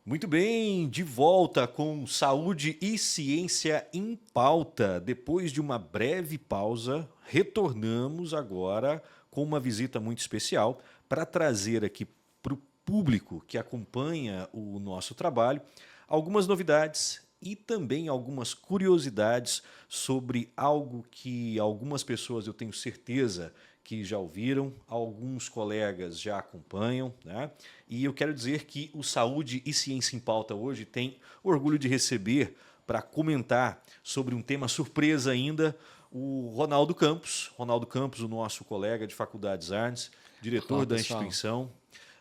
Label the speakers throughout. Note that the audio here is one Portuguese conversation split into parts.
Speaker 1: Muito bem, de volta com Saúde e Ciência em Pauta. Depois de uma breve pausa, retornamos agora com uma visita muito especial para trazer aqui para o público que acompanha o nosso trabalho algumas novidades e também algumas curiosidades sobre algo que algumas pessoas eu tenho certeza que já ouviram, alguns colegas já acompanham, né? E eu quero dizer que o Saúde e Ciência em Pauta hoje tem orgulho de receber para comentar sobre um tema surpresa ainda o Ronaldo Campos. Ronaldo Campos, o nosso colega de Faculdades Artes, diretor
Speaker 2: Olá, pessoal.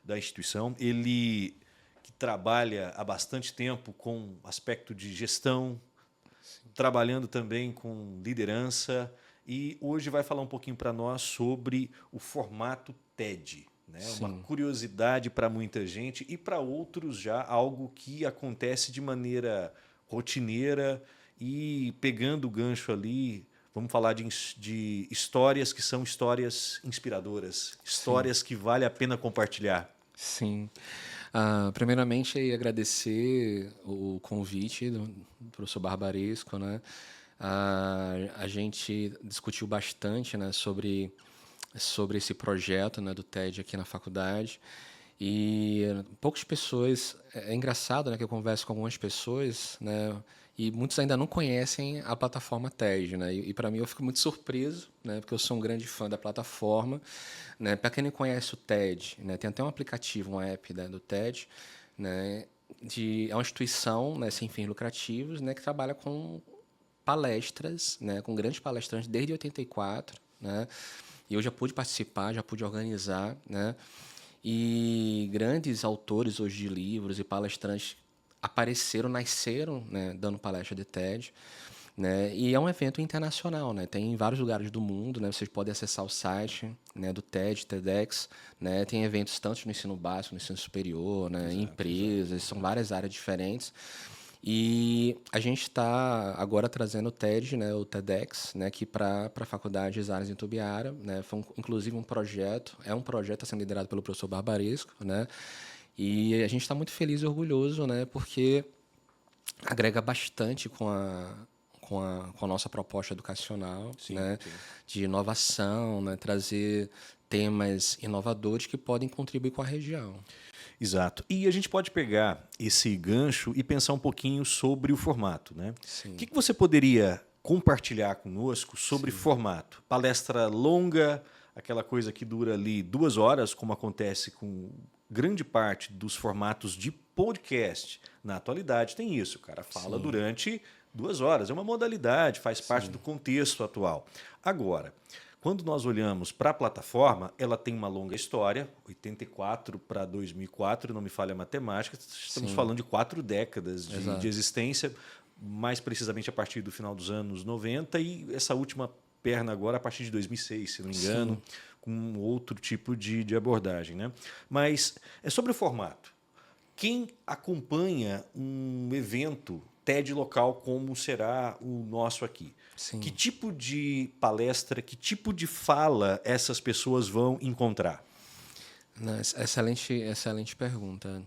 Speaker 1: da instituição, ele que trabalha há bastante tempo com aspecto de gestão, trabalhando também com liderança e hoje vai falar um pouquinho para nós sobre o formato TED. Né? Uma
Speaker 2: Sim,
Speaker 1: curiosidade para muita gente e para outros já algo que acontece de maneira rotineira e pegando o gancho ali, vamos falar de histórias que são histórias inspiradoras,
Speaker 2: sim,
Speaker 1: histórias que vale a pena compartilhar.
Speaker 2: sim. Primeiramente, aí, agradecer o convite do professor Barbaresco, né? A gente discutiu bastante, né, sobre esse projeto, né, do TED aqui na faculdade. E poucas pessoas, é engraçado, né, que eu converso com algumas pessoas, né, e muitos ainda não conhecem a plataforma TED, né, e para mim eu fico muito surpreso, né, porque eu sou um grande fã da plataforma, né. Para quem não conhece o TED, né, tem até um aplicativo, um app, né, do TED, né, é uma instituição, né, sem fins lucrativos, né, que trabalha com palestras, né, com grandes palestrantes desde 84, né, e eu já pude participar, já pude organizar, né, e grandes autores hoje de livros e palestrantes apareceram, nasceram, né, dando palestra de TED, né? E é um evento internacional, né? Tem em vários lugares do mundo, né? Vocês podem acessar o site, né, do TED, TEDx, né? Tem eventos tanto no ensino básico, no ensino superior, né, em
Speaker 1: Exato, exato,
Speaker 2: empresas, são
Speaker 1: exato.
Speaker 2: várias áreas diferentes. E a gente está agora trazendo o TED, né, o TEDx, né, aqui para a Faculdade de Artes em Tubiara, né, foi inclusive um projeto, é um projeto sendo liderado pelo professor Barbaresco, né, e a gente está muito feliz e orgulhoso, né, porque agrega bastante com a nossa proposta educacional,
Speaker 1: Sim,
Speaker 2: né,
Speaker 1: sim.
Speaker 2: de inovação, né, trazer temas inovadores que podem contribuir com a região.
Speaker 1: Exato. E a gente pode pegar esse gancho e pensar um pouquinho sobre o formato, né? O que
Speaker 2: Sim,
Speaker 1: que você poderia compartilhar conosco sobre
Speaker 2: sim,
Speaker 1: formato? Palestra longa, aquela coisa que dura ali 2 horas, como acontece com grande parte dos formatos de podcast. Na atualidade tem isso, o cara fala
Speaker 2: sim,
Speaker 1: durante 2 horas. É uma modalidade, faz parte do
Speaker 2: sim,
Speaker 1: contexto atual. Agora, quando nós olhamos para a plataforma, ela tem uma longa história, 84 para 2004, não me falha a matemática, estamos
Speaker 2: sim,
Speaker 1: falando de 4 décadas de
Speaker 2: exato.
Speaker 1: existência, mais precisamente a partir do final dos anos 90 e essa última perna agora a partir de 2006, se não me engano,
Speaker 2: Sim,
Speaker 1: com outro tipo de abordagem. Né? Mas é sobre o formato. Quem acompanha um evento TED local como será o nosso aqui? Que
Speaker 2: sim.
Speaker 1: tipo de palestra, que tipo de fala essas pessoas vão encontrar?
Speaker 2: Não, excelente pergunta,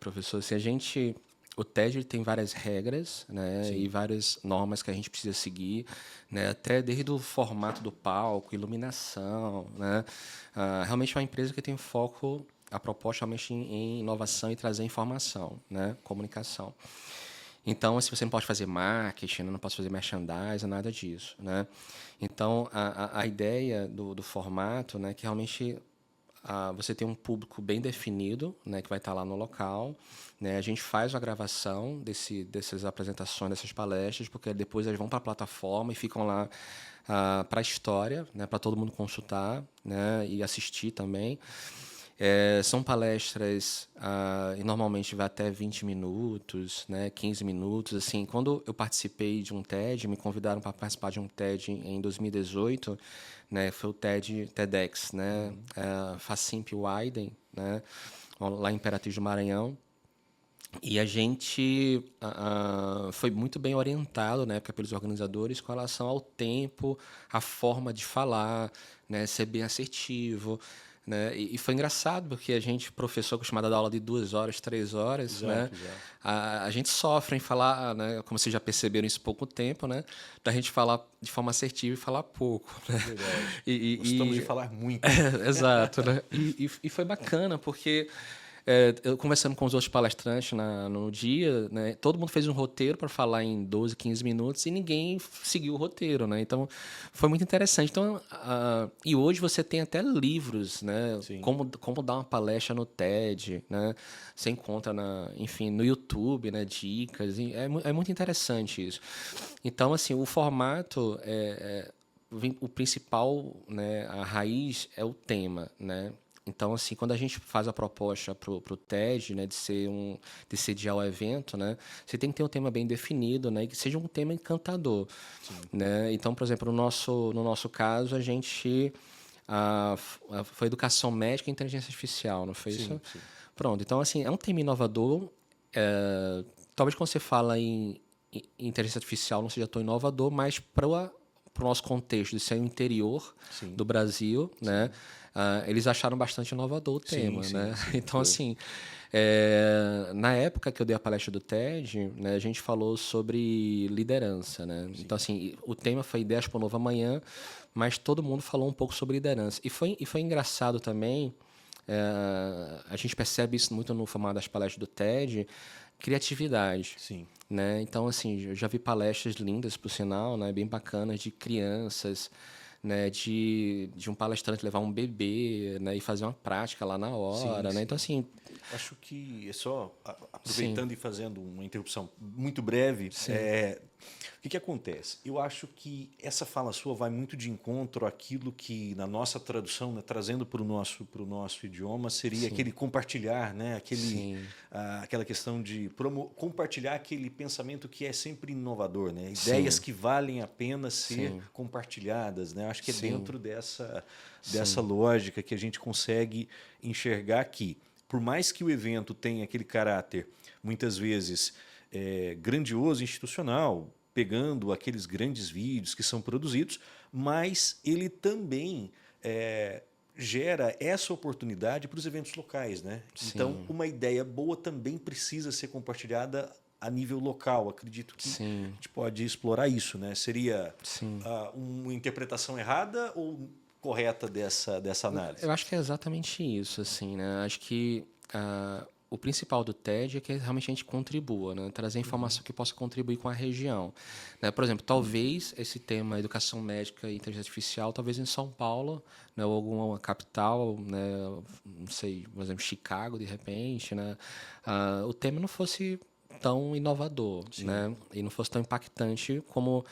Speaker 2: professor. Se a gente, o TED tem várias regras, né, e
Speaker 1: Sim,
Speaker 2: várias normas que a gente precisa seguir, né, até desde o formato do palco, iluminação, né. Realmente é uma empresa que tem foco, a proposta realmente em inovação e trazer informação, né, comunicação. Então, se você não pode fazer marketing, não pode fazer merchandising, nada disso, né? Então, a ideia do formato, né, que realmente você tem um público bem definido, né, que vai estar lá no local, né? A gente faz a gravação dessas apresentações, dessas palestras, porque depois elas vão para a plataforma e ficam lá para a história, né, para todo mundo consultar, né, e assistir também. São palestras e normalmente vai até 20 minutos, né, 15 minutos. Assim, quando eu participei de um TED, me convidaram para participar de um TED em 2018, né, foi o TEDx, né, Facimp Widen, né, lá em Imperatriz do Maranhão. E a gente foi muito bem orientado na época pelos organizadores com relação ao tempo, a forma de falar, né, ser bem assertivo, né? E foi engraçado, porque a gente, professor acostumado a dar aula de 2 horas, 3 horas, né?
Speaker 1: Exato.
Speaker 2: A gente sofre em falar, né? Como vocês já perceberam isso há pouco tempo, né? Da gente falar de forma assertiva e falar pouco, né?
Speaker 1: Verdade. Gostamos de
Speaker 2: E,
Speaker 1: falar muito.
Speaker 2: exato, né? E foi bacana, porque eu conversando com os outros palestrantes no dia, né? Todo mundo fez um roteiro para falar em 12, 15 minutos e ninguém seguiu o roteiro, né? Então, foi muito interessante. Então, e hoje você tem até livros, né?
Speaker 1: Sim.
Speaker 2: Como dar uma palestra no TED, né? Você encontra, enfim, no YouTube, né? Dicas. E é muito interessante isso. Então, assim, o formato o principal, né, a raiz é o tema, né? Então, assim, quando a gente faz a proposta para o TED, né, de sediar o evento, né, você tem que ter um tema bem definido, né, e que seja um tema encantador, né? Então, por exemplo, no nosso caso, a gente foi educação médica e inteligência artificial, não foi isso?
Speaker 1: Sim.
Speaker 2: Pronto. Então, assim, é um tema inovador. Talvez quando você fala em inteligência artificial não seja tão inovador, mas para o nosso contexto de ser o interior
Speaker 1: Sim.
Speaker 2: do Brasil, né? Eles acharam bastante inovador o tema,
Speaker 1: Sim,
Speaker 2: né?
Speaker 1: sim,
Speaker 2: Então,
Speaker 1: foi.
Speaker 2: assim, na época que eu dei a palestra do TED, né, a gente falou sobre liderança, né? Então, assim, o tema foi Ideias para o Novo Amanhã, mas todo mundo falou um pouco sobre liderança. E foi engraçado também, a gente percebe isso muito no formato das palestras do TED, criatividade.
Speaker 1: Sim.
Speaker 2: Né? Então, assim, eu já vi palestras lindas, por sinal, né? Bem bacanas, de crianças, né? De um palestrante levar um bebê, né? E fazer uma prática lá na hora, né? Então, assim,
Speaker 1: Acho que é só
Speaker 2: sim,
Speaker 1: aproveitando e fazendo uma interrupção muito breve.
Speaker 2: sim,
Speaker 1: O que acontece? Eu acho que essa fala sua vai muito de encontro àquilo que na nossa tradução, né, trazendo para o nosso idioma, seria
Speaker 2: sim,
Speaker 1: aquele compartilhar, né,
Speaker 2: sim,
Speaker 1: aquela questão de compartilhar aquele pensamento que é sempre inovador, né, ideias
Speaker 2: sim,
Speaker 1: que valem a pena ser
Speaker 2: sim,
Speaker 1: compartilhadas, né. Acho que é
Speaker 2: sim,
Speaker 1: dentro dessa
Speaker 2: sim,
Speaker 1: lógica que a gente consegue enxergar aqui. Por mais que o evento tenha aquele caráter, muitas vezes, grandioso, institucional, pegando aqueles grandes vídeos que são produzidos, mas ele também gera essa oportunidade para os eventos locais, né? Então,
Speaker 2: sim,
Speaker 1: uma ideia boa também precisa ser compartilhada a nível local. Acredito que a
Speaker 2: sim,
Speaker 1: gente pode explorar isso, né? Seria
Speaker 2: sim.
Speaker 1: uma interpretação errada ou correta dessa análise?
Speaker 2: Eu acho que é exatamente isso, assim, né? Acho que o principal do TED é que realmente a gente contribua, né? Trazer informação que possa contribuir com a região, né? Por exemplo, talvez esse tema educação médica e inteligência artificial, talvez em São Paulo, né? Ou alguma capital, né? Não sei, por exemplo, Chicago, de repente, né? O tema não fosse tão inovador,
Speaker 1: Sim,
Speaker 2: né? E não fosse tão impactante como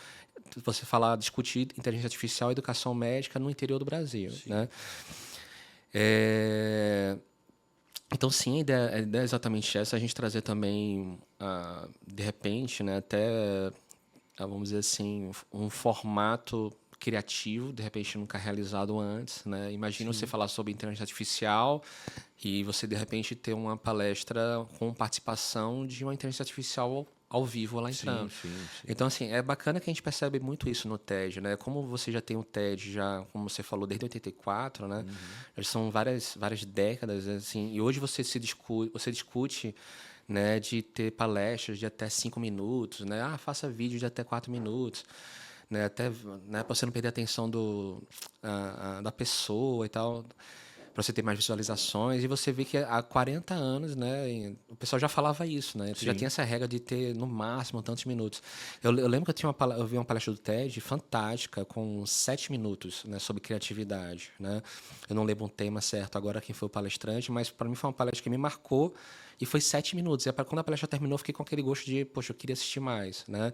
Speaker 2: você falar, discutir inteligência artificial e educação médica no interior do Brasil,
Speaker 1: sim,
Speaker 2: né? Então, sim, a ideia é exatamente essa, a gente trazer também, de repente, né, até, vamos dizer assim, um formato criativo, de repente nunca realizado antes, né? Imagina você
Speaker 1: sim,
Speaker 2: falar sobre inteligência artificial e você, de repente, ter uma palestra com participação de uma inteligência artificial ao vivo lá
Speaker 1: sim,
Speaker 2: entrando.
Speaker 1: sim, sim.
Speaker 2: Então, assim, é bacana que a gente percebe muito isso no TED, né? Como você já tem o TED, já, como você falou, desde 84, né? Já são várias décadas, assim, e hoje você discute, né, de ter palestras de até 5 minutos, né? Faça vídeo de até 4 minutos, né? Até, né, para você não perder a atenção da pessoa e tal, para você ter mais visualizações. E você vê que há 40 anos, né, o pessoal já falava isso, né? Já tinha
Speaker 1: Sim,
Speaker 2: essa regra de ter no máximo tantos minutos. Eu lembro que eu vi uma palestra do TED fantástica com 7 minutos, né, sobre criatividade, né? Eu não lembro um tema certo agora quem foi o palestrante, mas para mim foi uma palestra que me marcou e foi 7 minutos. E quando a palestra terminou, eu fiquei com aquele gosto de, poxa, eu queria assistir mais, né?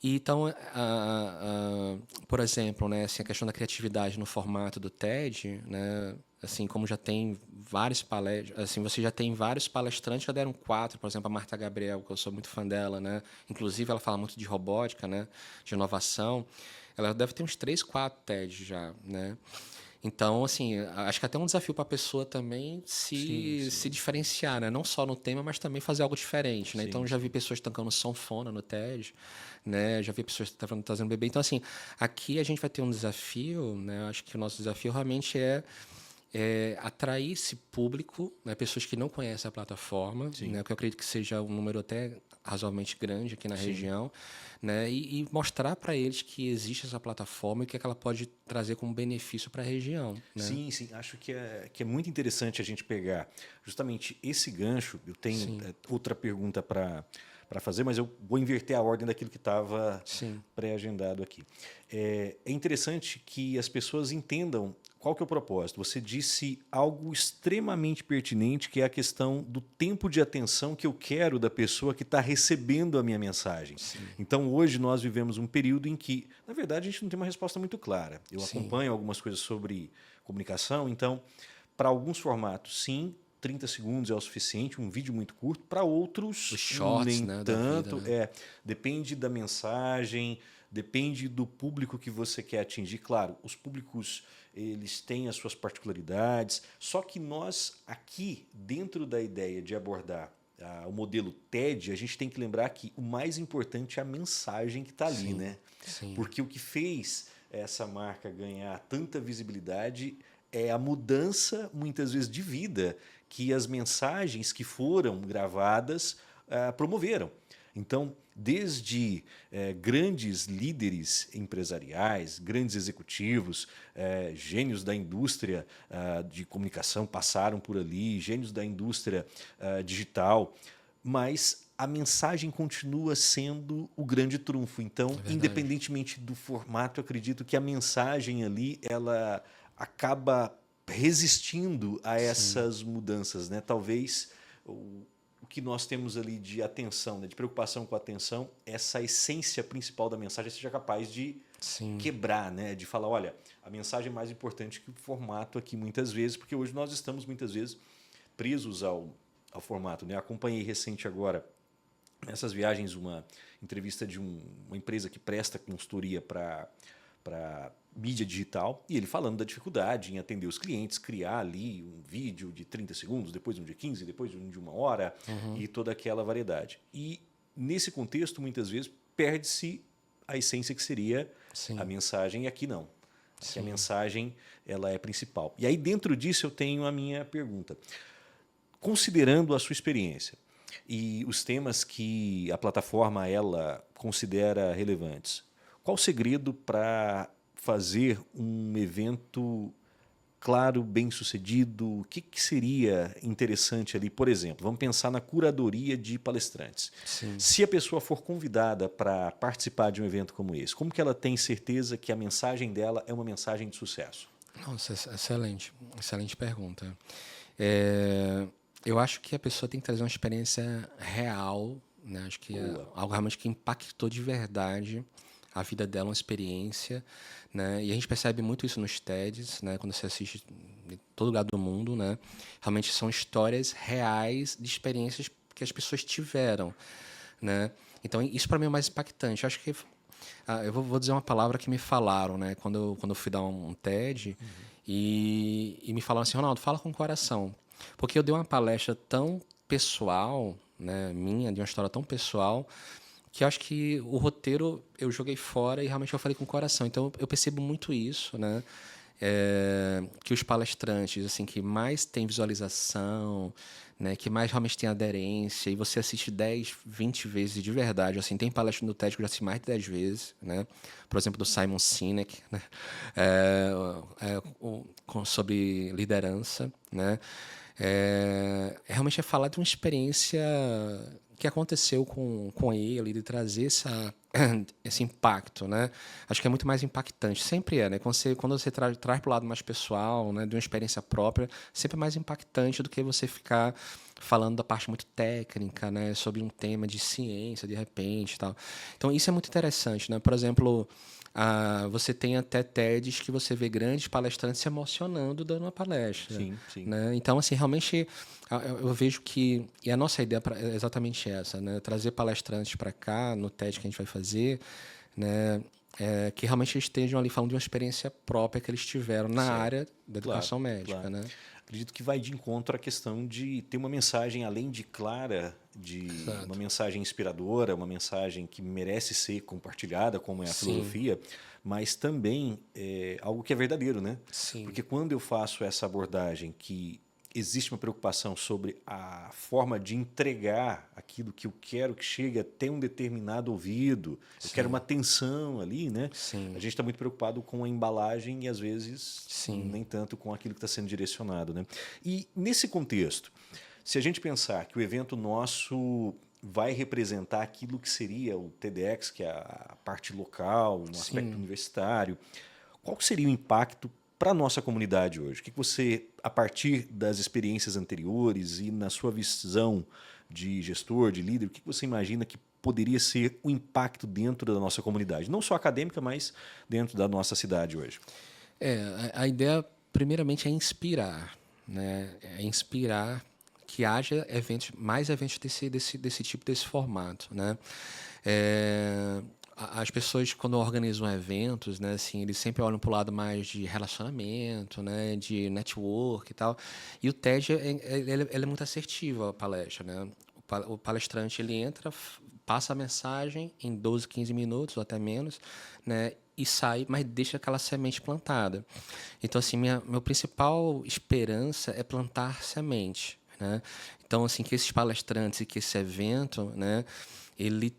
Speaker 2: E então, por exemplo, né, assim, a questão da criatividade no formato do TED, né, assim como já tem vários palestras, assim, você já tem vários palestrantes, já deram 4, por exemplo, a Marta Gabriel, que eu sou muito fã dela, né, inclusive ela fala muito de robótica, né, de inovação, ela deve ter uns 3, 4 TEDs já, né. Então, assim, acho que até um desafio para a pessoa também
Speaker 1: sim,
Speaker 2: se
Speaker 1: sim,
Speaker 2: diferenciar, né? Não só no tema, mas também fazer algo diferente, né? Então,
Speaker 1: sim,
Speaker 2: eu já vi
Speaker 1: sim.
Speaker 2: pessoas tocando sanfona no TED, né? Já vi pessoas trazendo bebê. Então, assim, aqui a gente vai ter um desafio, né? Acho que o nosso desafio realmente é atrair esse público, né, pessoas que não conhecem a plataforma, né, que eu acredito que seja um número até razoavelmente grande aqui na região, né, e mostrar para eles que existe essa plataforma e que ela pode trazer como benefício para a região. Né?
Speaker 1: Sim, sim. Acho que é muito interessante a gente pegar justamente esse gancho. Eu tenho outra pergunta para fazer, mas eu vou inverter a ordem daquilo que estava pré-agendado aqui. É interessante que as pessoas entendam qual que é o propósito. Você disse algo extremamente pertinente, que é a questão do tempo de atenção que eu quero da pessoa que está recebendo a minha mensagem. Sim. Então, hoje nós vivemos um período em que, na verdade, a gente não tem uma resposta muito clara. Eu acompanho algumas coisas sobre comunicação, então, para alguns formatos, sim, 30 segundos é o suficiente, um vídeo muito curto. Para outros,
Speaker 2: os shorts,
Speaker 1: nem
Speaker 2: né,
Speaker 1: tanto.
Speaker 2: da vida, né?
Speaker 1: Depende da mensagem, depende do público que você quer atingir. Claro, os públicos eles têm as suas particularidades, só que nós aqui, dentro da ideia de abordar o modelo TED, a gente tem que lembrar que o mais importante é a mensagem que está ali, né?
Speaker 2: Sim.
Speaker 1: Porque o que fez essa marca ganhar tanta visibilidade é a mudança, muitas vezes, de vida que as mensagens que foram gravadas promoveram. Então, desde grandes líderes empresariais, grandes executivos, gênios da indústria de comunicação passaram por ali, gênios da indústria digital, mas a mensagem continua sendo o grande trunfo. Então, independentemente do formato, eu acredito que a mensagem ali ela acaba resistindo a essas mudanças, né? Talvez o que nós temos ali de atenção, né, de preocupação com a atenção, essa essência principal da mensagem seja capaz de quebrar, né, de falar, olha, a mensagem é mais importante que o formato aqui muitas vezes, porque hoje nós estamos muitas vezes presos ao formato, né? Acompanhei recente agora nessas viagens uma entrevista de uma empresa que presta consultoria para mídia digital, e ele falando da dificuldade em atender os clientes, criar ali um vídeo de 30 segundos, depois um de 15, depois um de 1 hora, e toda aquela variedade. E nesse contexto, muitas vezes, perde-se a essência que seria a mensagem, e aqui não. Aqui a mensagem ela é principal. E aí, dentro disso, eu tenho a minha pergunta. Considerando a sua experiência e os temas que a plataforma ela considera relevantes, qual o segredo para fazer um evento claro, bem-sucedido? O que seria interessante ali? Por exemplo, vamos pensar na curadoria de palestrantes. Se a pessoa for convidada para participar de um evento como esse, como que ela tem certeza que a mensagem dela é uma mensagem de sucesso?
Speaker 2: Nossa, excelente pergunta. Eu acho que a pessoa tem que trazer uma experiência real, né? Acho que é algo realmente que impactou de verdade a vida dela, uma experiência, né? E a gente percebe muito isso nos TEDs, né? Quando você assiste em todo lugar do mundo, né? Realmente são histórias reais de experiências que as pessoas tiveram, né? Então isso para mim é o mais impactante. Eu acho que eu vou dizer uma palavra que me falaram, né? Quando eu fui dar um TED e me falaram assim, Ronaldo, fala com o coração, porque eu dei uma palestra tão pessoal, né? Minha, de uma história tão pessoal, que eu acho que o roteiro eu joguei fora e realmente eu falei com o coração. Então eu percebo muito isso, né? Que os palestrantes assim que mais tem visualização, né, que mais realmente tem aderência, e você assiste 10, 20 vezes de verdade. Assim, tem palestra no TED que eu já assisti mais de 10 vezes, né? Por exemplo, do Simon Sinek, né? Sobre liderança, né? Realmente é falar de uma experiência que aconteceu com ele, de trazer esse impacto, né? Acho que é muito mais impactante. Sempre é, né? Quando você traz para o lado mais pessoal, né? De uma experiência própria, sempre é mais impactante do que você ficar falando da parte muito técnica, né? Sobre um tema de ciência, de repente, tal. Então, isso é muito interessante, né? Por exemplo, você tem até TEDs que você vê grandes palestrantes se emocionando dando uma palestra.
Speaker 1: Sim, sim.
Speaker 2: Né? Então, assim, realmente, eu vejo que... E a nossa ideia é exatamente essa, né? Trazer palestrantes para cá, no TED que a gente vai fazer, né? Que realmente estejam ali falando de uma experiência própria que eles tiveram na área da educação médica.
Speaker 1: Claro.
Speaker 2: Né?
Speaker 1: acredito que vai de encontro à questão de ter uma mensagem, além de clara, de
Speaker 2: Exato.
Speaker 1: uma mensagem inspiradora, uma mensagem que merece ser compartilhada, como é a
Speaker 2: Sim,
Speaker 1: filosofia, mas também algo que é verdadeiro, né?
Speaker 2: sim,
Speaker 1: Porque quando eu faço essa abordagem que existe uma preocupação sobre a forma de entregar aquilo que eu quero que chegue até um determinado ouvido, eu quero uma
Speaker 2: sim,
Speaker 1: atenção ali, né? A
Speaker 2: sim,
Speaker 1: gente está muito preocupado com a embalagem e às vezes
Speaker 2: sim,
Speaker 1: nem tanto com aquilo que está sendo direcionado, né? E nesse contexto, se a gente pensar que o evento nosso vai representar aquilo que seria o TEDx, que é a parte local, no aspecto
Speaker 2: sim.
Speaker 1: universitário, qual que seria o impacto para a nossa comunidade hoje? O que você, a partir das experiências anteriores e na sua visão de gestor, de líder, o que você imagina que poderia ser o impacto dentro da nossa comunidade? Não só acadêmica, mas dentro da nossa cidade hoje.
Speaker 2: A ideia, primeiramente, é inspirar, né? É inspirar que haja eventos, mais eventos desse tipo, desse formato, né? As pessoas, quando organizam eventos, né, assim, eles sempre olham para o lado mais de relacionamento, né, de network e tal. E o TED, ele é muito assertivo, a palestra, né? O palestrante, ele entra, passa a mensagem em 12, 15 minutos ou até menos, né, e sai, mas deixa aquela semente plantada. Então, assim, meu principal esperança é plantar semente, né? Então, assim, que esses palestrantes e que esse evento, né, ele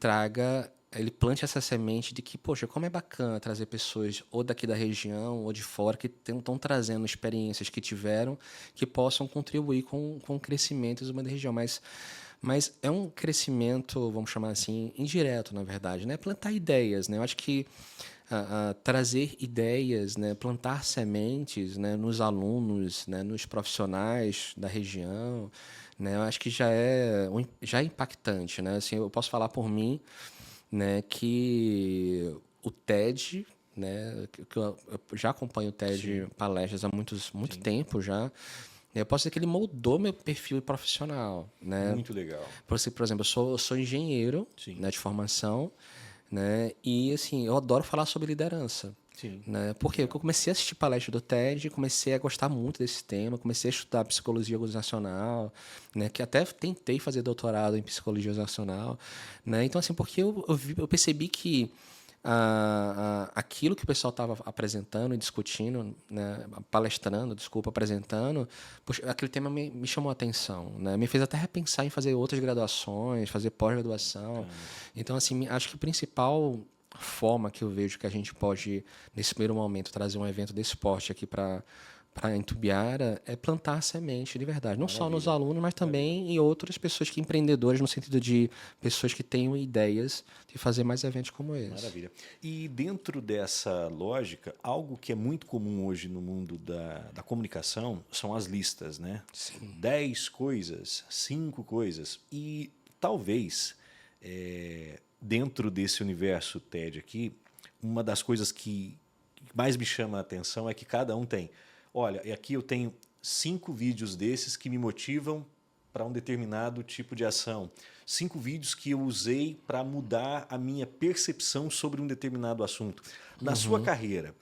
Speaker 2: plante essa semente de que, poxa, como é bacana trazer pessoas ou daqui da região ou de fora que estão trazendo experiências que tiveram que possam contribuir com o crescimento de uma região. Mas é um crescimento, vamos chamar assim, indireto, na verdade, né? Plantar ideias, né? Eu acho que trazer ideias, né? Plantar sementes, né? Nos alunos, né? Nos profissionais da região, né? Eu acho que já é impactante, né? Assim, eu posso falar por mim, né? Que o TED, né? Que eu já acompanho o TED
Speaker 1: Sim,
Speaker 2: palestras há muito
Speaker 1: sim.
Speaker 2: tempo já. Eu posso dizer que ele moldou meu perfil profissional, né?
Speaker 1: Muito legal.
Speaker 2: Por exemplo, eu sou engenheiro,
Speaker 1: Sim,
Speaker 2: né, de formação, né? E assim, eu adoro falar sobre liderança,
Speaker 1: sim.
Speaker 2: né? Por quê? Porque
Speaker 1: Legal.
Speaker 2: eu comecei a assistir palestra do TED, comecei a gostar muito desse tema, comecei a estudar psicologia organizacional, né? Que até tentei fazer doutorado em psicologia organizacional, né? Então assim, porque eu percebi que aquilo que o pessoal estava apresentando e discutindo, né, palestrando, desculpa, apresentando, poxa, aquele tema me chamou a atenção, né, me fez até repensar em fazer outras graduações, fazer pós-graduação.
Speaker 1: Bacana.
Speaker 2: Então, assim, acho que a principal forma que eu vejo que a gente pode, nesse primeiro momento, trazer um evento desse porte aqui para Itumbiara é plantar semente de verdade. Não só nos
Speaker 1: Maravilha.
Speaker 2: alunos, mas
Speaker 1: Maravilha.
Speaker 2: também em outras pessoas que empreendedoras, no sentido de pessoas que tenham ideias de fazer mais eventos como esse.
Speaker 1: Maravilha. E dentro dessa lógica, algo que é muito comum hoje no mundo da comunicação são as listas, né?
Speaker 2: Sim,
Speaker 1: 10 coisas, 5 coisas. E talvez, dentro desse universo TED aqui, uma das coisas que mais me chama a atenção é que cada um tem. Olha, e aqui eu tenho 5 vídeos desses que me motivam para um determinado tipo de ação. 5 vídeos que eu usei para mudar a minha percepção sobre um determinado assunto. Na sua carreira,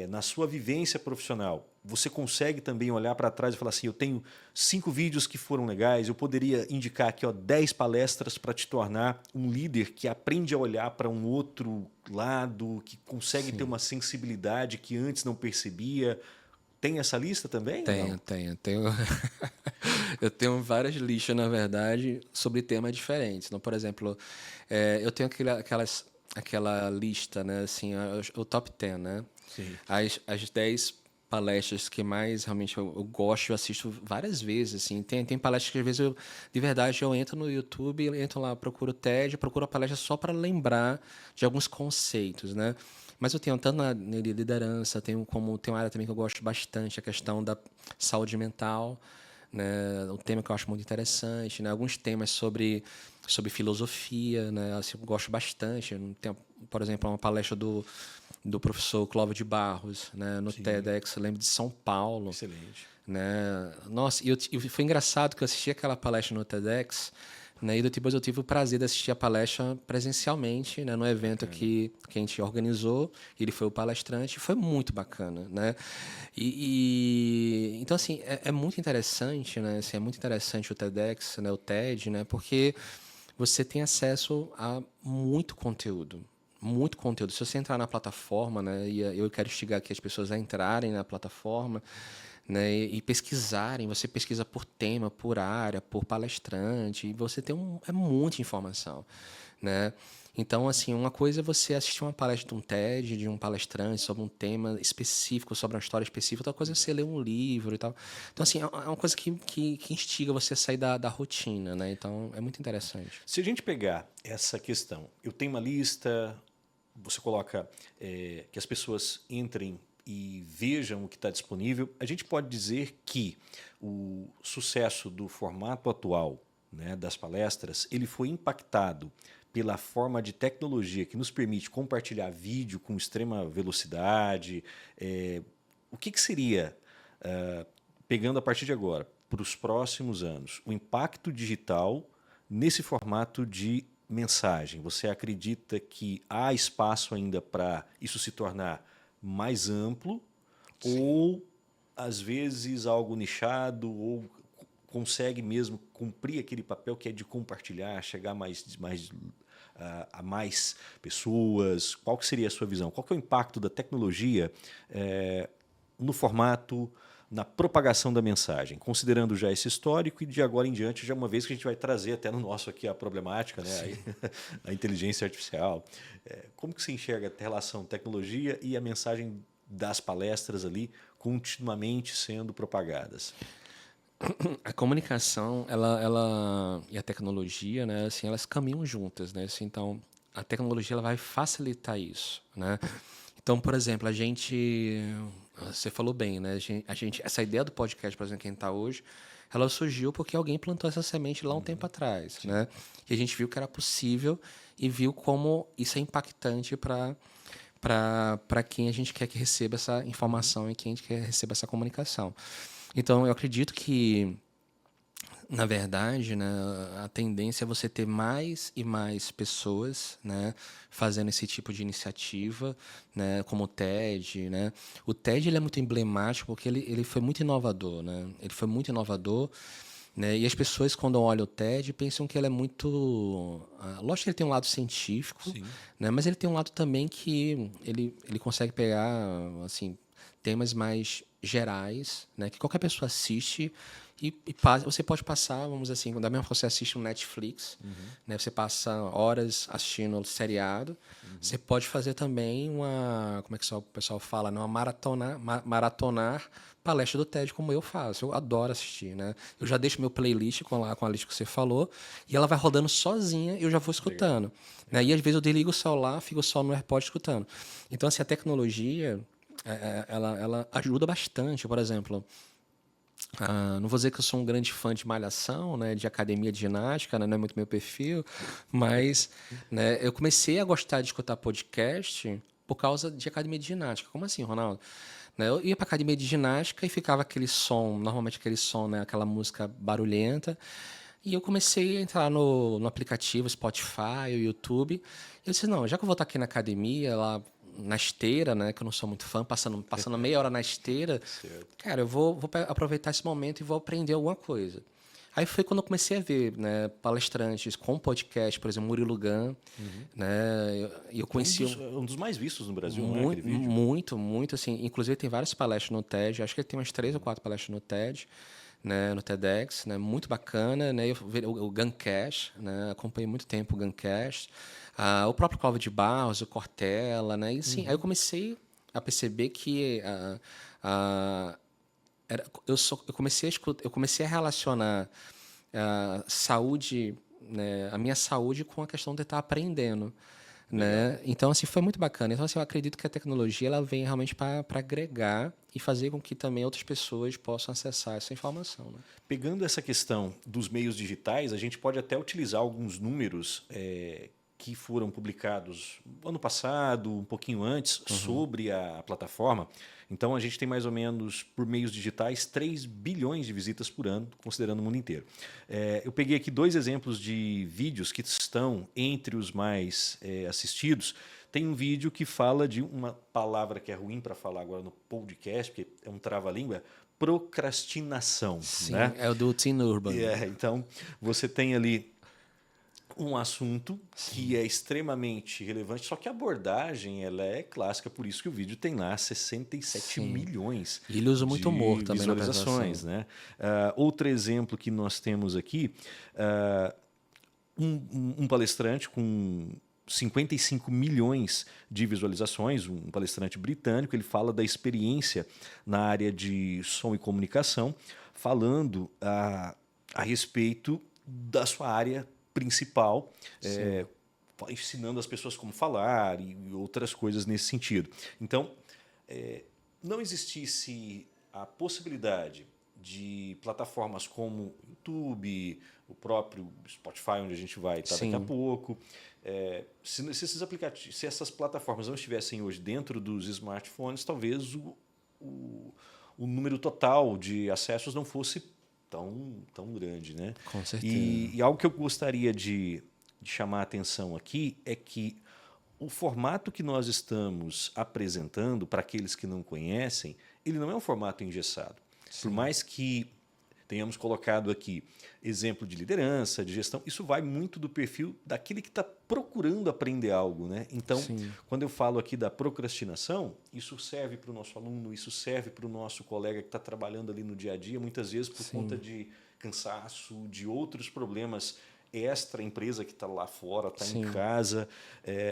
Speaker 1: na sua vivência profissional, você consegue também olhar para trás e falar assim, eu tenho 5 vídeos que foram legais, eu poderia indicar aqui 10 palestras para te tornar um líder que aprende a olhar para um outro lado, que consegue ter
Speaker 2: sim.
Speaker 1: uma sensibilidade que antes não percebia. Tem essa lista também ou não?
Speaker 2: Tenho. Eu tenho várias listas, na verdade, sobre temas diferentes. Então, por exemplo, eu tenho aquela lista, né, assim, o top 10, né?
Speaker 1: Sim.
Speaker 2: As 10 palestras que mais realmente eu gosto, eu assisto várias vezes, assim. Tem palestras que às vezes de verdade, eu entro no YouTube, entro lá, procuro TED, procuro a palestra só para lembrar de alguns conceitos, né? Mas eu tenho tanto na liderança, tem uma área também que eu gosto bastante, a questão da saúde mental, né? Um tema que eu acho muito interessante, né? Alguns temas sobre filosofia, né? Assim, eu gosto bastante. Tem, por exemplo, uma palestra do professor Clóvis de Barros, né? No
Speaker 1: Sim.
Speaker 2: TEDx, eu lembro de São Paulo,
Speaker 1: Excelente.
Speaker 2: né? Nossa, e foi engraçado que eu assisti aquela palestra no TEDx, né? E depois eu tive o prazer de assistir a palestra presencialmente, né? No evento que a gente organizou. Ele foi o palestrante. Foi muito bacana, né? Então, assim, é muito interessante, né? Assim, é muito interessante o TEDx, né? O TED, né? Porque você tem acesso a muito conteúdo. Muito conteúdo. Se você entrar na plataforma, né? E eu quero instigar aqui as pessoas a entrarem na plataforma, né, e pesquisarem. Você pesquisa por tema, por área, por palestrante, e você tem muita informação, né? Então, assim, uma coisa é você assistir uma palestra de um TED, de um palestrante sobre um tema específico, sobre uma história específica, outra coisa é você ler um livro e tal. Então, assim, é uma coisa que instiga você a sair da rotina, né? Então, é muito interessante.
Speaker 1: Se a gente pegar essa questão, eu tenho uma lista, você coloca que as pessoas entrem e vejam o que está disponível, a gente pode dizer que o sucesso do formato atual, né, das palestras, ele foi impactado pela forma de tecnologia que nos permite compartilhar vídeo com extrema velocidade. O que seria, pegando a partir de agora, para os próximos anos, o impacto digital nesse formato de mensagem? Você acredita que há espaço ainda para isso se tornar mais amplo, ou às vezes algo nichado, ou consegue mesmo cumprir aquele papel que é de compartilhar, chegar a mais pessoas? Qual que seria a sua visão? Qual que é o impacto da tecnologia no formato, na propagação da mensagem, considerando já esse histórico e de agora em diante, já uma vez que a gente vai trazer até no nosso aqui a problemática, né? A inteligência artificial. Como que você enxerga a relação tecnologia e a mensagem das palestras ali continuamente sendo propagadas?
Speaker 2: A comunicação, ela e a tecnologia, né, assim, elas caminham juntas, né? Assim, então, a tecnologia ela vai facilitar isso, né? Então, por exemplo, você falou bem, né? Essa ideia do podcast, por exemplo, quem está hoje, ela surgiu porque alguém plantou essa semente lá um tempo atrás, né? E a gente viu que era possível e viu como isso é impactante para quem a gente quer que receba essa informação e quem a gente quer que receba essa comunicação. Então, eu acredito que, na verdade, né, a tendência é você ter mais e mais pessoas, né, fazendo esse tipo de iniciativa, né, como o TED. Né? O TED ele é muito emblemático porque ele foi muito inovador. Né? Ele foi muito inovador. Né? E as pessoas, quando olham o TED, pensam que ele é muito... lógico que ele tem um lado científico, né? Mas ele tem um lado também que ele consegue pegar assim, temas mais gerais, né? Que qualquer pessoa assiste você pode passar, vamos dizer assim, da mesma forma que você assiste um Netflix, né? Você passa horas assistindo um seriado, você pode fazer também como é que o pessoal fala, né? Maratonar palestra do TED, como eu faço. Eu adoro assistir, né? Eu já deixo meu playlist com a lista que você falou e ela vai rodando sozinha e eu já vou escutando. Né? E às vezes eu desligo o celular, fico só no AirPod escutando. Então, assim, a tecnologia, ela ajuda bastante. Por exemplo, não vou dizer que eu sou um grande fã de malhação, né, de academia de ginástica, né, não é muito meu perfil, mas né, eu comecei a gostar de escutar podcast por causa de academia de ginástica. Como assim, Ronaldo? Né, eu ia para academia de ginástica e ficava aquele som, normalmente aquele som, né, aquela música barulhenta, e eu comecei a entrar no aplicativo Spotify, o YouTube, e eu disse, não, já que eu vou estar aqui na academia, lá na esteira, né, que eu não sou muito fã, passando meia hora na esteira, cara, eu vou aproveitar esse momento e vou aprender alguma coisa. Aí foi quando eu comecei a ver, né, palestrantes com podcast, por exemplo, Murilo Gun, né, e eu conheci
Speaker 1: um dos mais vistos no Brasil,
Speaker 2: muito,
Speaker 1: não é, aquele vídeo?
Speaker 2: muito, assim, inclusive tem várias palestras no TED, acho que ele tem umas 3 ou 4 palestras no TED, né, no TEDx, né, muito bacana, né, o Guncast, né, acompanhei muito tempo o Guncast, o próprio Cláudio de Barros, o Cortella, né, e assim, aí eu comecei a perceber que eu comecei a relacionar saúde, né, a minha saúde com a questão de estar aprendendo. Né? Então, assim, foi muito bacana. Então, assim, eu acredito que a tecnologia ela vem realmente para agregar e fazer com que também outras pessoas possam acessar essa informação. Né?
Speaker 1: Pegando essa questão dos meios digitais, a gente pode até utilizar alguns números que foram publicados ano passado, um pouquinho antes, sobre a plataforma. Então, a gente tem mais ou menos, por meios digitais, 3 bilhões de visitas por ano, considerando o mundo inteiro. Eu peguei aqui 2 exemplos de vídeos que estão entre os mais assistidos. Tem um vídeo que fala de uma palavra que é ruim para falar agora no podcast, porque é um trava-língua, procrastinação.
Speaker 2: Sim,
Speaker 1: né?
Speaker 2: é o do Tim Urban.
Speaker 1: Então, você tem ali um assunto que é extremamente relevante, só que a abordagem ela é clássica, por isso que o vídeo tem lá 67 milhões
Speaker 2: E ele usa muito humor
Speaker 1: de
Speaker 2: também na
Speaker 1: visualizações.
Speaker 2: apresentação.
Speaker 1: Né? Outro exemplo que nós temos aqui, um palestrante com 55 milhões de visualizações, um palestrante britânico, ele fala da experiência na área de som e comunicação, falando a respeito da sua área principal, ensinando as pessoas como falar e outras coisas nesse sentido. Então, não existisse a possibilidade de plataformas como YouTube, o próprio Spotify, onde a gente vai estar daqui a pouco. Se esses aplicativos, se essas plataformas não estivessem hoje dentro dos smartphones, talvez o número total de acessos não fosse tão grande. Né?
Speaker 2: Com certeza.
Speaker 1: E algo que eu gostaria de chamar a atenção aqui é que o formato que nós estamos apresentando para aqueles que não conhecem, ele não é um formato engessado. Por mais que tenhamos colocado aqui exemplo de liderança, de gestão, isso vai muito do perfil daquele que está procurando aprender algo. Né? Então, quando eu falo aqui da procrastinação, isso serve para o nosso aluno, isso serve para o nosso colega que está trabalhando ali no dia a dia, muitas vezes por conta de cansaço, de outros problemas extra, empresa que está lá fora, está em casa.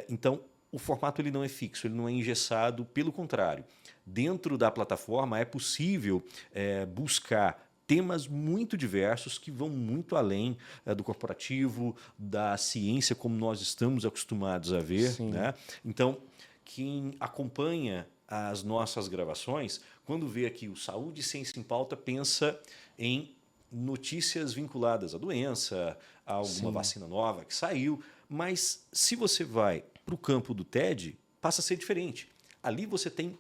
Speaker 1: Então, o formato ele não é fixo, ele não é engessado, pelo contrário. Dentro da plataforma é possível buscar temas muito diversos que vão muito além do corporativo, da ciência como nós estamos acostumados a ver. Né? Então, quem acompanha as nossas gravações, quando vê aqui o Saúde e Ciência em Pauta, pensa em notícias vinculadas à doença, a alguma vacina nova que saiu, mas se você vai para o campo do TED, passa a ser diferente. Ali você tem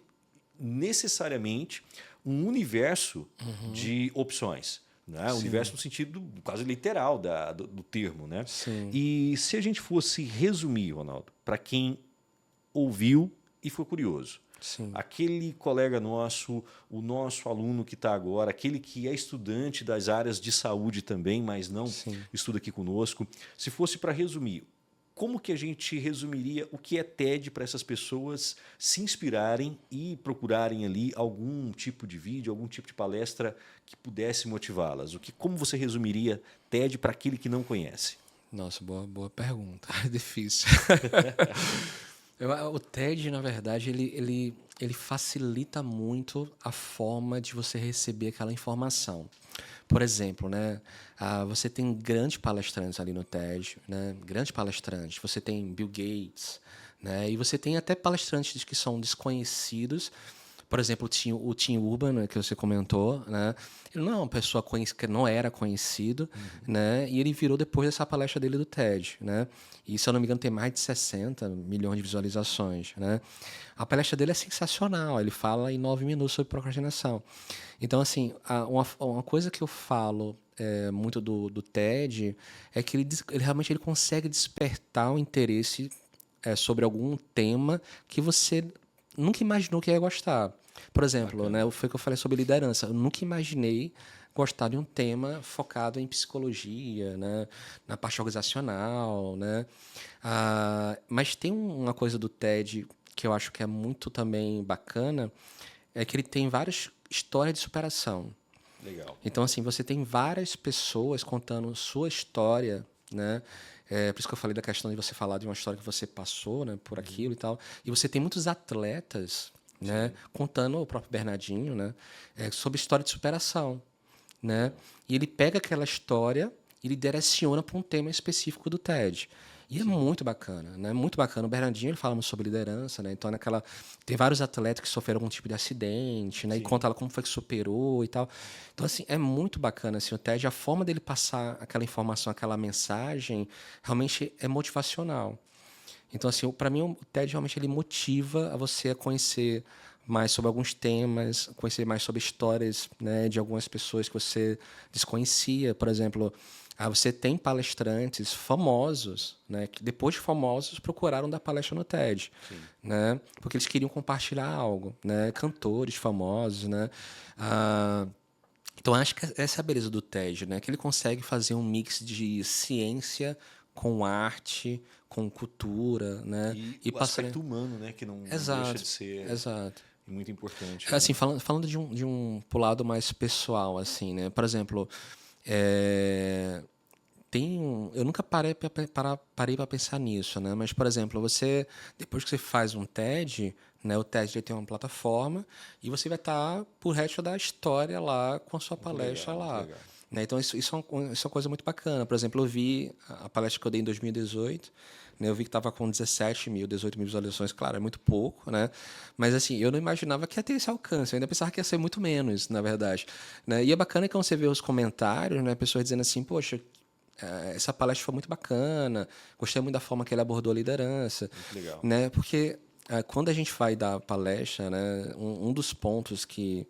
Speaker 1: necessariamente um universo de opções. Né? Universo no sentido quase literal do termo. Né? E se a gente fosse resumir, Ronaldo, para quem ouviu e foi curioso, aquele colega nosso, o nosso aluno que está agora, aquele que é estudante das áreas de saúde também, mas não estuda aqui conosco, se fosse para resumir, como que a gente resumiria o que é TED para essas pessoas se inspirarem e procurarem ali algum tipo de vídeo, algum tipo de palestra que pudesse motivá-las? Como você resumiria TED para aquele que não conhece?
Speaker 2: Nossa, boa pergunta. É difícil. O TED, na verdade, ele facilita muito a forma de você receber aquela informação. Por exemplo, né, você tem grandes palestrantes ali no TED, né, grandes palestrantes. Você tem Bill Gates, né, e você tem até palestrantes que são desconhecidos. Por exemplo, o Tim Urban, né, que você comentou, né, ele não é uma pessoa que não era conhecido, né, e ele virou depois dessa palestra dele do TED. Né, e, se eu não me engano, tem mais de 60 milhões de visualizações. Né. A palestra dele é sensacional, ele fala em 9 minutos sobre procrastinação. Então, assim, uma coisa que eu falo muito do TED é que ele realmente consegue despertar o interesse sobre algum tema que você nunca imaginou que ia gostar. Por exemplo, né, foi o que eu falei sobre liderança. Eu nunca imaginei gostar de um tema focado em psicologia, né, na parte organizacional. Né? Mas tem uma coisa do TED que eu acho que é muito também bacana, é que ele tem várias histórias de superação.
Speaker 1: Legal.
Speaker 2: Então, assim, você tem várias pessoas contando sua história, né? Por isso que eu falei da questão de você falar de uma história que você passou, né, por aquilo e tal. E você tem muitos atletas, né, contando, o próprio Bernardinho, né, sobre história de superação. Né? E ele pega aquela história e ele direciona para um tema específico do TED. E é muito bacana, né? Muito bacana. O Bernardinho, ele fala sobre liderança, né? Então, tem vários atletas que sofreram algum tipo de acidente, né? E conta lá como foi que superou e tal. Então, assim, é muito bacana, assim, o TED, a forma dele passar aquela informação, aquela mensagem, realmente é motivacional. Então, assim, para mim, o TED realmente ele motiva a você a conhecer mais sobre alguns temas, conhecer mais sobre histórias, né, de algumas pessoas que você desconhecia. Por exemplo, você tem palestrantes famosos, né, que depois de famosos procuraram dar palestra no TED,
Speaker 1: Sim.
Speaker 2: né, porque eles queriam compartilhar algo, né, cantores famosos, né. Ah, então, acho que essa é a beleza do TED, né? Que ele consegue fazer um mix de ciência com arte, com cultura, né?
Speaker 1: E
Speaker 2: E
Speaker 1: o
Speaker 2: passar...
Speaker 1: aspecto humano, né, que não deixa de
Speaker 2: Exato,
Speaker 1: ser
Speaker 2: exato.
Speaker 1: muito importante, né?
Speaker 2: Assim, falando de um pro lado mais pessoal, assim, né? Por exemplo, é, eu nunca parei para pensar nisso, né? Mas, por exemplo, depois que você faz um TED, né? O TED ele tem uma plataforma e você vai estar por resto da história lá com a sua
Speaker 1: Muito legal,
Speaker 2: palestra
Speaker 1: muito
Speaker 2: lá.
Speaker 1: legal.
Speaker 2: Né? Então, isso é uma coisa muito bacana. Por exemplo, eu vi a palestra que eu dei em 2018, né? Eu vi que estava com 18 mil visualizações. Claro, é muito pouco, né? Mas, assim, eu não imaginava que ia ter esse alcance. Eu ainda pensava que ia ser muito menos, na verdade. Né? E é bacana que quando você vê os comentários, né? Pessoas dizendo assim, poxa, essa palestra foi muito bacana, gostei muito da forma que ele abordou a liderança,
Speaker 1: Muito legal.
Speaker 2: né? Porque quando a gente vai dar palestra, né, um dos pontos que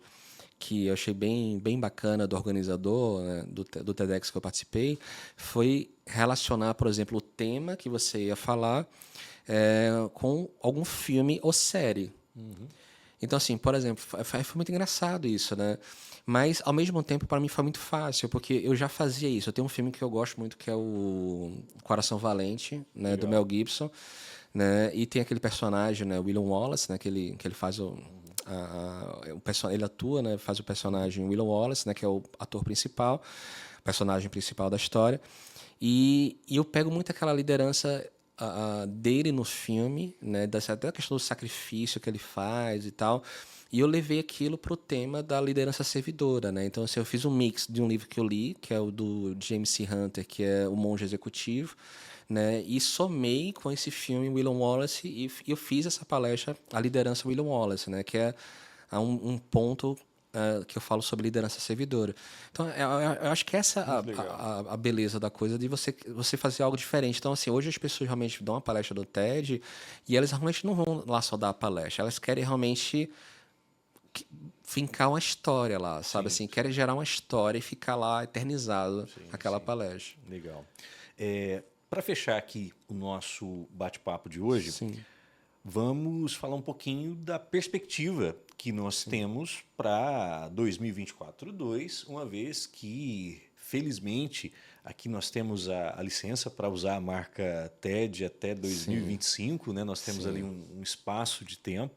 Speaker 2: eu achei bem bacana do organizador, né, do TEDx que eu participei, foi relacionar, por exemplo, o tema que você ia falar com algum filme ou série. Então, assim, por exemplo, foi muito engraçado isso, né? Mas, ao mesmo tempo, para mim foi muito fácil, porque eu já fazia isso. Eu tenho um filme que eu gosto muito, que é o Coração Valente, né, do
Speaker 1: Legal.
Speaker 2: Mel Gibson, né? E tem aquele personagem, né, William Wallace, né, que ele faz ele atua, né, faz o personagem William Wallace, né, que é o ator principal, personagem principal da história. E eu pego muito aquela liderança dele no filme, né, até a questão do sacrifício que ele faz e tal. E eu levei aquilo para o tema da liderança servidora, né? Então, assim, eu fiz um mix de um livro que eu li, que é o do James C. Hunter, que é O Monge Executivo, né? E somei com esse filme William Wallace e eu fiz essa palestra, a liderança William Wallace, né? Que é um ponto que eu falo sobre liderança servidora. Então, eu acho que essa é
Speaker 1: Muito legal.
Speaker 2: a beleza da coisa de você fazer algo diferente. Então, assim, hoje as pessoas realmente dão uma palestra do TED e elas realmente não vão lá só dar a palestra, elas querem realmente fincar uma história lá, sabe?
Speaker 1: Sim,
Speaker 2: Assim,
Speaker 1: sim,
Speaker 2: querem gerar uma história e ficar lá eternizado
Speaker 1: sim,
Speaker 2: aquela
Speaker 1: sim.
Speaker 2: palestra.
Speaker 1: Legal. Para fechar aqui o nosso bate-papo de hoje,
Speaker 2: Sim,
Speaker 1: vamos falar um pouquinho da perspectiva que nós temos para 2024-2, uma vez que, felizmente, aqui nós temos a licença para usar a marca TED até
Speaker 2: sim,
Speaker 1: 2025, né? Nós temos ali
Speaker 2: sim,
Speaker 1: um espaço de tempo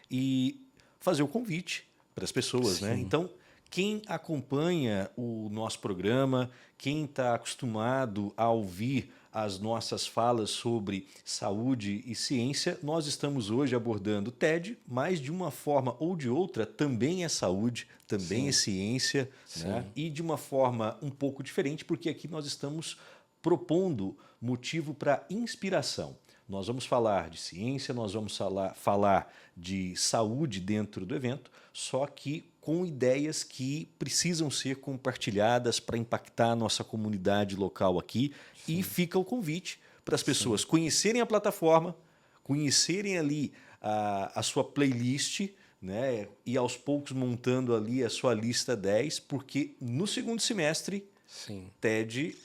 Speaker 1: e fazer o convite para as pessoas, né?
Speaker 2: sim,
Speaker 1: Então, quem acompanha o nosso programa, quem está acostumado a ouvir as nossas falas sobre saúde e ciência, nós estamos hoje abordando o TED, mas de uma forma ou de outra também é saúde, também é
Speaker 2: sim,
Speaker 1: ciência, né?
Speaker 2: sim,
Speaker 1: E de uma forma um pouco diferente, porque aqui nós estamos propondo motivo para inspiração. Nós vamos falar de ciência, nós vamos falar de saúde dentro do evento, só que com ideias que precisam ser compartilhadas para impactar a nossa comunidade local aqui. E fica o convite para as pessoas
Speaker 2: sim.
Speaker 1: conhecerem a plataforma, conhecerem ali a sua playlist, né? E aos poucos montando ali a sua lista 10, porque no segundo semestre,
Speaker 2: Sim.
Speaker 1: TED,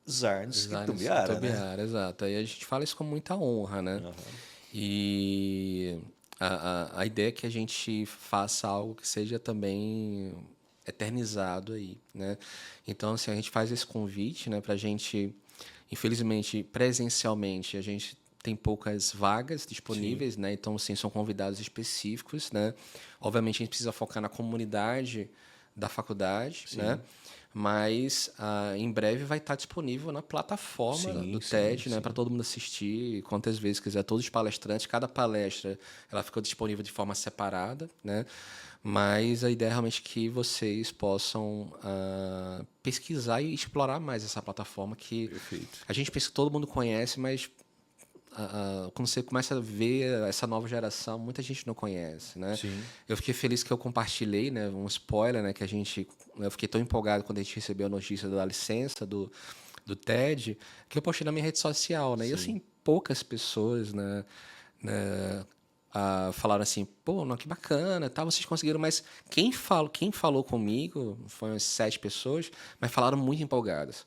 Speaker 1: Zarnes e
Speaker 2: Design
Speaker 1: Tumbiara, né?
Speaker 2: Tobiara, exato. Aí a gente fala isso com muita honra, né?
Speaker 1: Aham.
Speaker 2: E a ideia é que a gente faça algo que seja também eternizado aí, né? Então, assim, a gente faz esse convite, né, pra gente, infelizmente, presencialmente, a gente tem poucas vagas
Speaker 1: Sim,
Speaker 2: disponíveis, né? Então, assim, são convidados específicos, né? Obviamente, a gente precisa focar na comunidade da faculdade, né?
Speaker 1: sim,
Speaker 2: Mas em breve vai estar disponível na plataforma do
Speaker 1: sim, sim,
Speaker 2: TED, né, para
Speaker 1: sim.
Speaker 2: todo mundo assistir quantas vezes quiser, todos os palestrantes, cada palestra ela ficou disponível de forma separada, né? Mas a ideia é realmente que vocês possam pesquisar e explorar mais essa plataforma que
Speaker 1: Perfeito.
Speaker 2: a gente pensa que todo mundo conhece, mas quando você começa a ver essa nova geração, muita gente não conhece, né?
Speaker 1: Sim,
Speaker 2: Eu fiquei feliz que eu compartilhei, né, um spoiler, né, eu fiquei tão empolgado quando a gente recebeu a notícia da licença do TED, que eu postei na minha rede social, né? E
Speaker 1: sim.
Speaker 2: assim, poucas pessoas, né, falaram assim, pô, não, que bacana, tá, vocês conseguiram, mas quem falou comigo foi umas 7 pessoas, mas falaram muito empolgadas.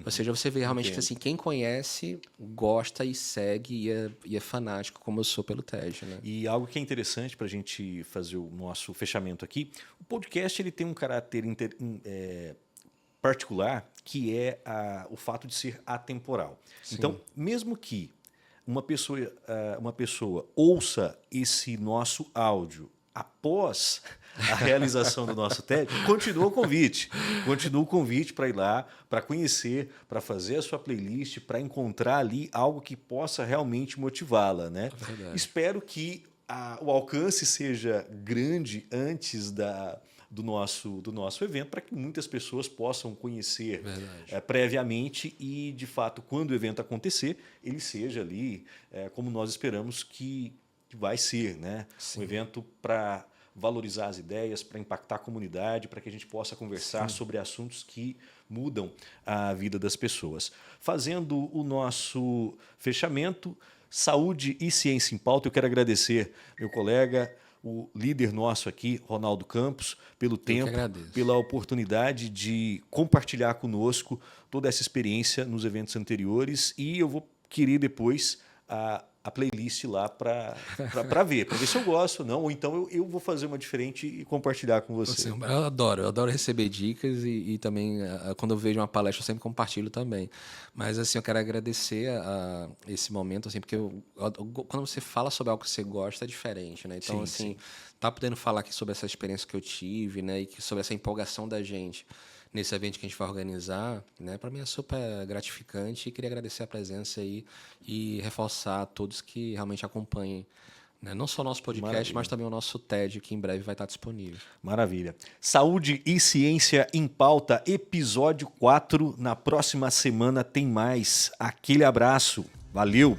Speaker 2: Ou seja, você vê realmente que assim, quem conhece, gosta e segue e é fanático, como eu sou pelo TED. Né?
Speaker 1: E algo que é interessante para a gente fazer o nosso fechamento aqui, o podcast ele tem um caráter particular, que é o fato de ser atemporal. Sim. Então, mesmo que uma pessoa ouça esse nosso áudio após a realização do nosso TED, continua o convite para ir lá, para conhecer, para fazer a sua playlist, para encontrar ali algo que possa realmente motivá-la. Né? Espero que o alcance seja grande antes do nosso evento, para que muitas pessoas possam conhecer previamente e, de fato, quando o evento acontecer, ele seja ali como nós esperamos que vai ser, né? Um evento para valorizar as ideias, para impactar a comunidade, para que a gente possa conversar sobre assuntos que mudam a vida das pessoas. Fazendo o nosso fechamento, Saúde e Ciência em Pauta, eu quero agradecer meu colega, o líder nosso aqui, Ronaldo Campos, pelo tempo, pela oportunidade de compartilhar conosco toda essa experiência nos eventos anteriores, e eu vou querer depois a playlist lá para ver se eu gosto ou não, ou então eu vou fazer uma diferente e compartilhar com você.
Speaker 2: Eu adoro receber dicas e também quando eu vejo uma palestra eu sempre compartilho também. Mas assim, eu quero agradecer a esse momento, assim, porque quando você fala sobre algo que você gosta é diferente, né? Então, assim, tá podendo falar aqui sobre essa experiência que eu tive, né, e sobre essa empolgação da gente nesse evento que a gente vai organizar, né? Para mim é super gratificante e queria agradecer a presença aí e reforçar a todos que realmente acompanhem, né? Não só o nosso podcast, mas também o nosso TED, que em breve vai estar disponível.
Speaker 1: Maravilha. Saúde e Ciência em Pauta, episódio 4. Na próxima semana tem mais. Aquele abraço. Valeu!